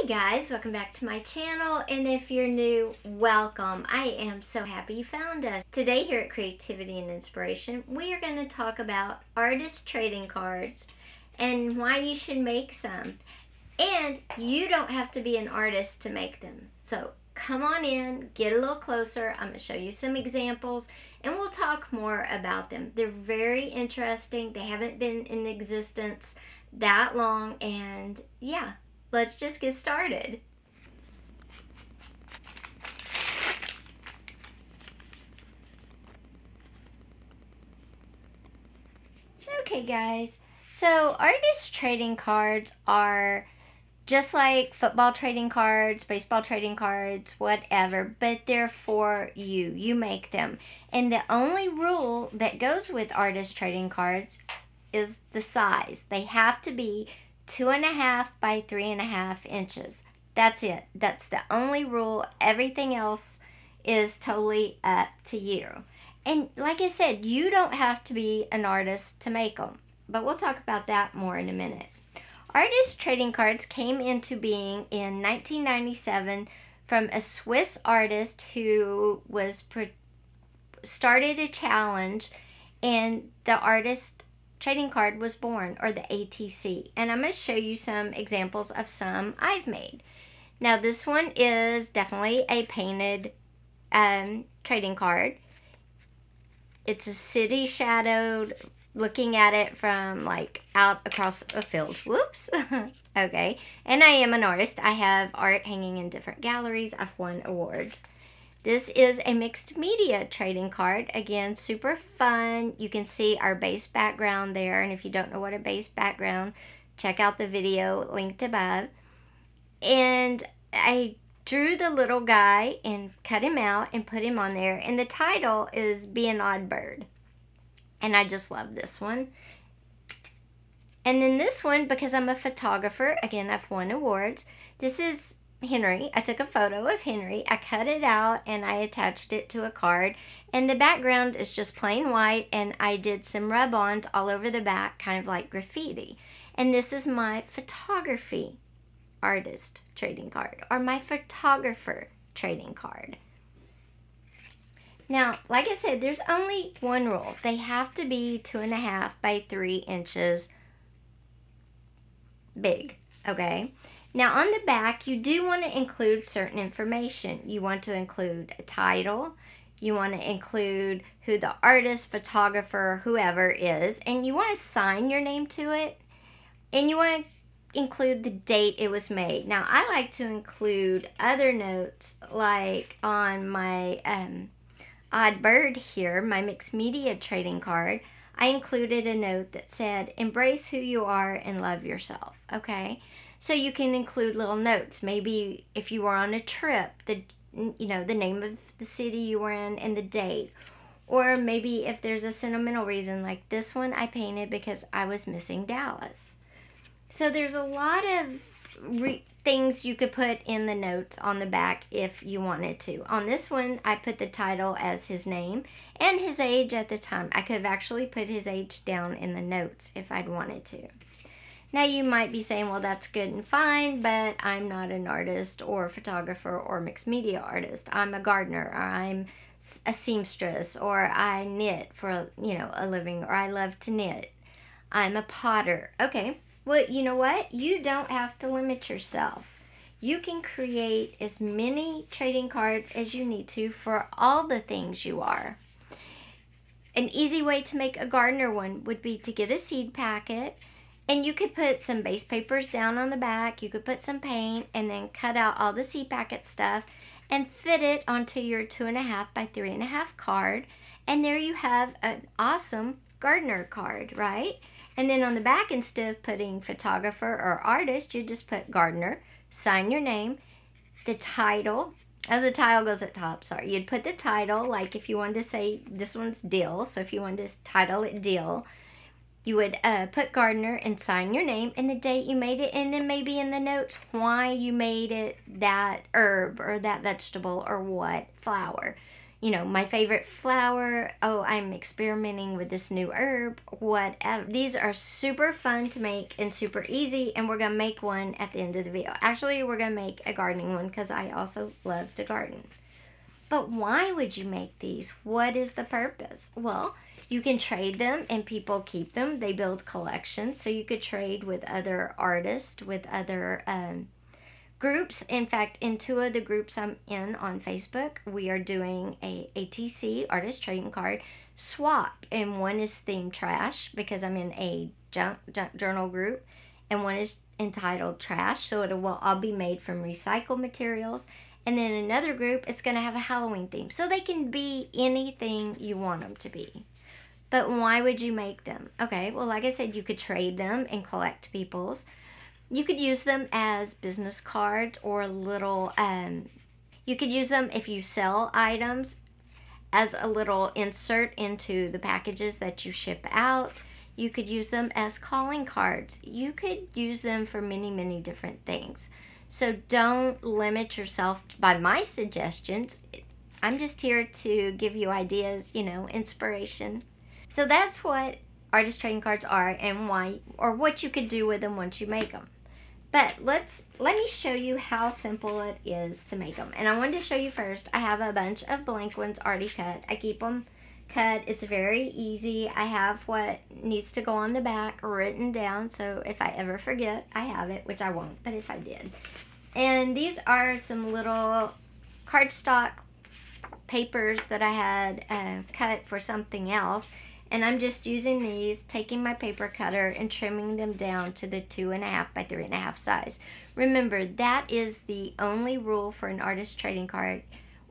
Hey guys, welcome back to my channel, and if you're new, welcome. I am so happy you found us. Today here at Creativity and Inspiration, we are going to talk about artist trading cards and why you should make some. And you don't have to be an artist to make them. So come on in, get a little closer. I'm going to show you some examples and we'll talk more about them. They're very interesting. They haven't been in existence that long, and yeah. Let's just get started. Okay guys, so artist trading cards are just like football trading cards, baseball trading cards, whatever, but they're for you. You make them. And the only rule that goes with artist trading cards is the size. They have to be 2.5 by 3.5 inches. That's it. That's the only rule. Everything else is totally up to you. And like I said, you don't have to be an artist to make them. But we'll talk about that more in a minute. Artist trading cards came into being in 1997 from a Swiss artist who started a challenge, and the artist trading card was born, or the ATC, and I'm going to show you some examples of some I've made. Now this one is definitely a painted trading card. It's a city shadowed, looking at it from like out across a field. Whoops. Okay, and I am an artist. I have art hanging in different galleries. I've won awards. This is a mixed media trading card. Again, super fun. You can see our base background there. And if you don't know what a base background, check out the video linked above. And I drew the little guy and cut him out and put him on there. And the title is Be an Odd Bird. And I just love this one. And then this one, because I'm a photographer, again, I've won awards. This is Henry. I took a photo of Henry, I cut it out, and I attached it to a card, and the background is just plain white, and I did some rub-ons all over the back, kind of like graffiti. And this is my photography artist trading card, or my photographer trading card. Now, like I said, there's only one rule. They have to be 2.5 by 3 inches big, okay? Now on the back, you do want to include certain information. You want to include a title, you want to include who the artist, photographer, whoever is, and you want to sign your name to it, and you want to include the date it was made. Now I like to include other notes, like on my odd bird here, my mixed media trading card, I included a note that said, embrace who you are and love yourself, okay? So you can include little notes. Maybe if you were on a trip, the name of the city you were in and the date. Or maybe if there's a sentimental reason, like this one I painted because I was missing Dallas. So there's a lot of things you could put in the notes on the back if you wanted to. On this one, I put the title as his name and his age at the time. I could have actually put his age down in the notes if I'd wanted to. Now you might be saying, well, that's good and fine, but I'm not an artist or photographer or mixed media artist. I'm a gardener, or I'm a seamstress, or I knit for a living, or I love to knit. I'm a potter. Okay, well, you know what? You don't have to limit yourself. You can create as many trading cards as you need to for all the things you are. An easy way to make a gardener one would be to get a seed packet, and you could put some base papers down on the back, you could put some paint, and then cut out all the seed packet stuff and fit it onto your 2.5 by 3.5 card, and there you have an awesome gardener card, right? And then on the back, instead of putting photographer or artist, you just put gardener, sign your name, the title. Oh, the title goes at top, sorry. You'd put the title, like if you wanted to say this one's Dill, so if you wanted to title it Dill, you would put gardener and sign your name and the date you made it, and then maybe in the notes why you made it, that herb or that vegetable or what flower. you know, my favorite flower. Oh, I'm experimenting with this new herb, whatever. These are super fun to make and super easy, and we're gonna make one at the end of the video. Actually, we're gonna make a gardening one because I also love to garden. But why would you make these? What is the purpose? Well, you can trade them and people keep them. They build collections, so you could trade with other artists, with other groups. In fact, in 2 of the groups I'm in on Facebook, we are doing a ATC, artist trading card, swap. And one is themed trash because I'm in a junk journal group, and one is entitled trash, so it will all be made from recycled materials. And then another group, it's going to have a Halloween theme, so they can be anything you want them to be. But why would you make them? Okay, well, like I said, you could trade them and collect people's. You could use them as business cards or little, you could use them if you sell items as a little insert into the packages that you ship out. You could use them as calling cards. You could use them for many, many different things. So don't limit yourself by my suggestions. I'm just here to give you ideas, you know, inspiration. So that's what artist trading cards are and why, or what you could do with them once you make them. But let me show you how simple it is to make them. And I wanted to show you first, I have a bunch of blank ones already cut. I keep them cut. It's very easy. I have what needs to go on the back written down, so if I ever forget, I have it, which I won't, but if I did. And these are some little cardstock papers that I had cut for something else. And I'm just using these, taking my paper cutter and trimming them down to the 2.5 by 3.5 size. Remember, that is the only rule for an artist trading card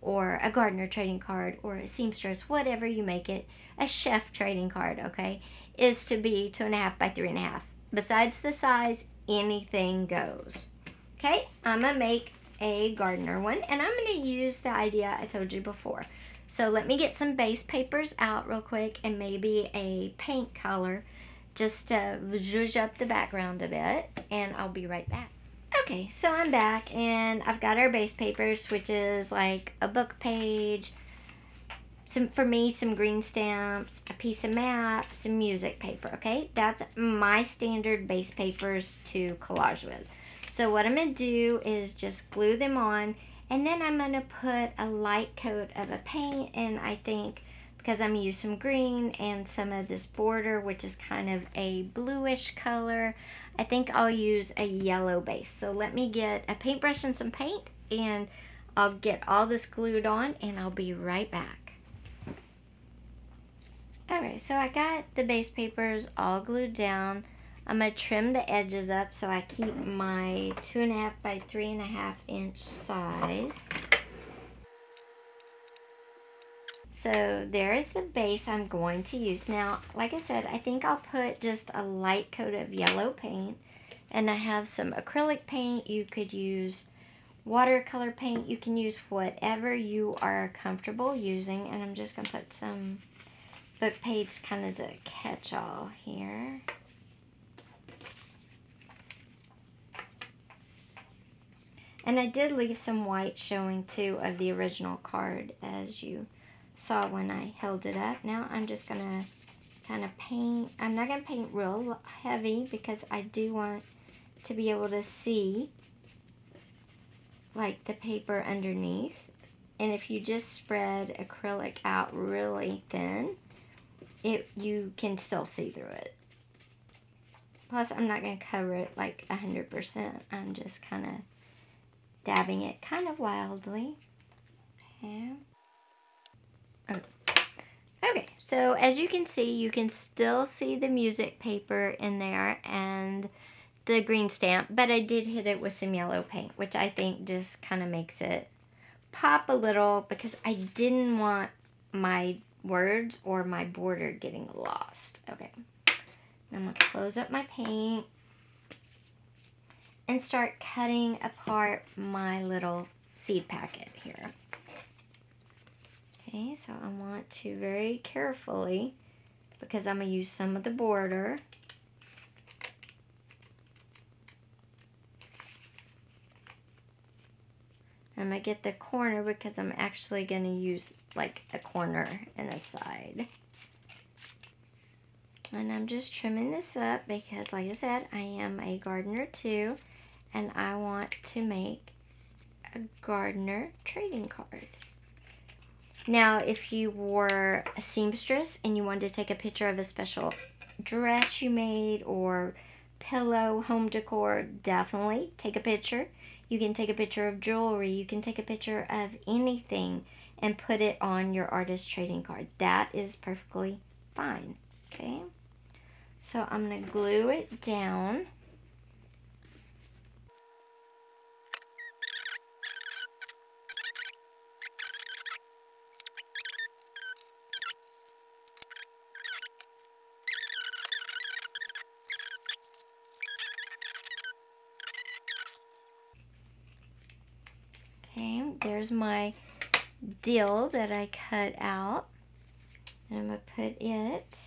or a gardener trading card or a seamstress, whatever you make it, a chef trading card, okay, is to be 2.5 by 3.5. Besides the size, anything goes. Okay, I'm going to make a gardener one, and I'm going to use the idea I told you before. So let me get some base papers out real quick and maybe a paint color just to zhuzh up the background a bit, and I'll be right back. Okay, so I'm back and I've got our base papers, which is like a book page, for me, some green stamps, a piece of map, some music paper, okay? That's my standard base papers to collage with. So what I'm going to do is just glue them on, and then I'm going to put a light coat of a paint, and I think because I'm going to use some green and some of this border, which is kind of a bluish color, I think I'll use a yellow base. So let me get a paintbrush and some paint, and I'll get all this glued on, and I'll be right back. Okay, so I got the base papers all glued down. I'm going to trim the edges up so I keep my 2.5 by 3.5 inch size. So there is the base I'm going to use. Now, like I said, I think I'll put just a light coat of yellow paint, and I have some acrylic paint. You could use watercolor paint. You can use whatever you are comfortable using, and I'm just going to put some book page kind of as a catch-all here. And I did leave some white showing too of the original card, as you saw when I held it up. Now I'm just going to kind of paint. I'm not going to paint real heavy because I do want to be able to see like the paper underneath. And if you just spread acrylic out really thin, you can still see through it. Plus, I'm not going to cover it like 100%. I'm just kind of dabbing it kind of wildly. Okay. Okay, so as you can see, you can still see the music paper in there and the green stamp, but I did hit it with some yellow paint, which I think just kind of makes it pop a little because I didn't want my words or my border getting lost. Okay, I'm going to close up my paint and start cutting apart my little seed packet here. Okay, so I want to very carefully, because I'm going to use some of the border, I'm going to get the corner because I'm actually going to use like a corner and a side. And I'm just trimming this up because, like I said, I am a gardener too. And I want to make a gardener trading card. Now, if you were a seamstress and you wanted to take a picture of a special dress you made or pillow, home decor, definitely take a picture. You can take a picture of jewelry. You can take a picture of anything and put it on your artist trading card. That is perfectly fine, okay? So I'm going to glue it down. Okay, there's my dill that I cut out. And I'm going to put it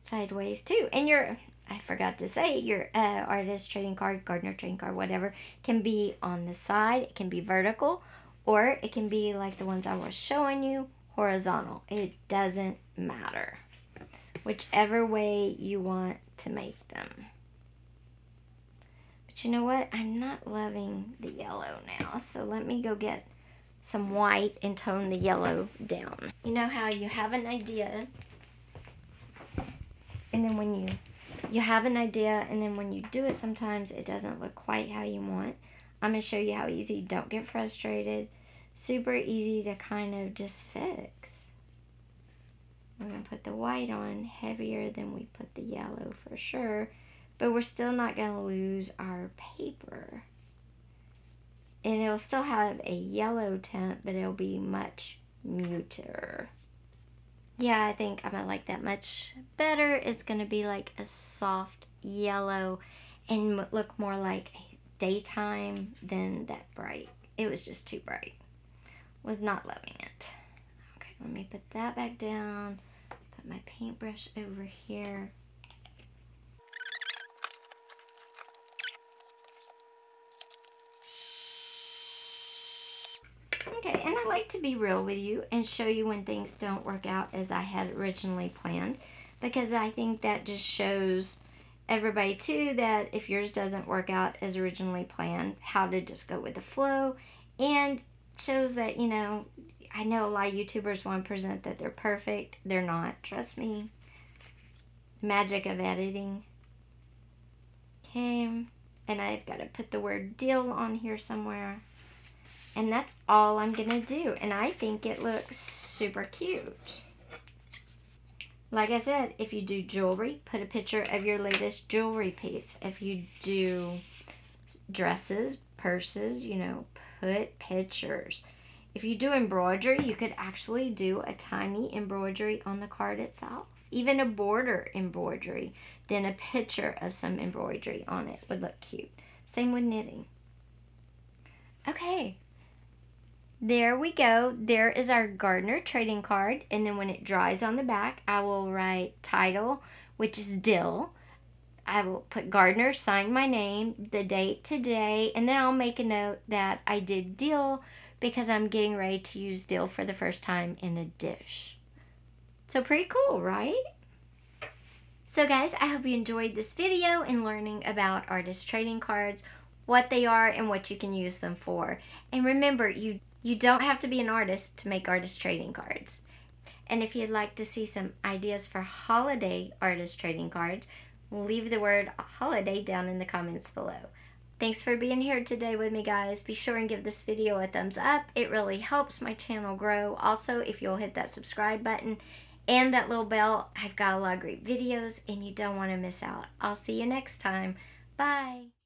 sideways too. And I forgot to say, your artist trading card, gardener trading card, whatever, can be on the side. It can be vertical, or it can be like the ones I was showing you, horizontal. It doesn't matter. Whichever way you want to make them. But you know what? I'm not loving the yellow now. So let me go get some white and tone the yellow down. You know how you have an idea, and then when you have an idea, and then when you do it, sometimes it doesn't look quite how you want. I'm going to show you how easy. Don't get frustrated. Super easy to kind of just fix. We're going to put the white on heavier than we put the yellow for sure, but we're still not going to lose our paper. And it'll still have a yellow tint, but it'll be much muter. Yeah, I think I'm going to like that much better. It's going to be like a soft yellow and look more like daytime than that bright. It was just too bright. Was not loving it. Okay, let me put that back down. Put my paintbrush over here. Okay, and I like to be real with you and show you when things don't work out as I had originally planned, because I think that just shows everybody too that if yours doesn't work out as originally planned, how to just go with the flow, and shows that, you know, I know a lot of YouTubers want to present that they're perfect. They're not. Trust me. Magic of editing. Okay, and I've got to put the word deal on here somewhere. And that's all I'm going to do. And I think it looks super cute. Like I said, if you do jewelry, put a picture of your latest jewelry piece. If you do dresses, purses, you know, put pictures. If you do embroidery, you could actually do a tiny embroidery on the card itself. Even a border embroidery. Then a picture of some embroidery on it would look cute. Same with knitting. Okay. There we go. There is our gardener trading card. And then when it dries on the back, I will write title, which is dill. I will put gardener, sign my name, the date today, and then I'll make a note that I did dill because I'm getting ready to use dill for the first time in a dish. So pretty cool, right? So guys, I hope you enjoyed this video and learning about artist trading cards, what they are and what you can use them for. And remember, you don't have to be an artist to make artist trading cards. And if you'd like to see some ideas for holiday artist trading cards, leave the word holiday down in the comments below. Thanks for being here today with me, guys. Be sure and give this video a thumbs up. It really helps my channel grow. Also, if you'll hit that subscribe button and that little bell, I've got a lot of great videos and you don't want to miss out. I'll see you next time. Bye.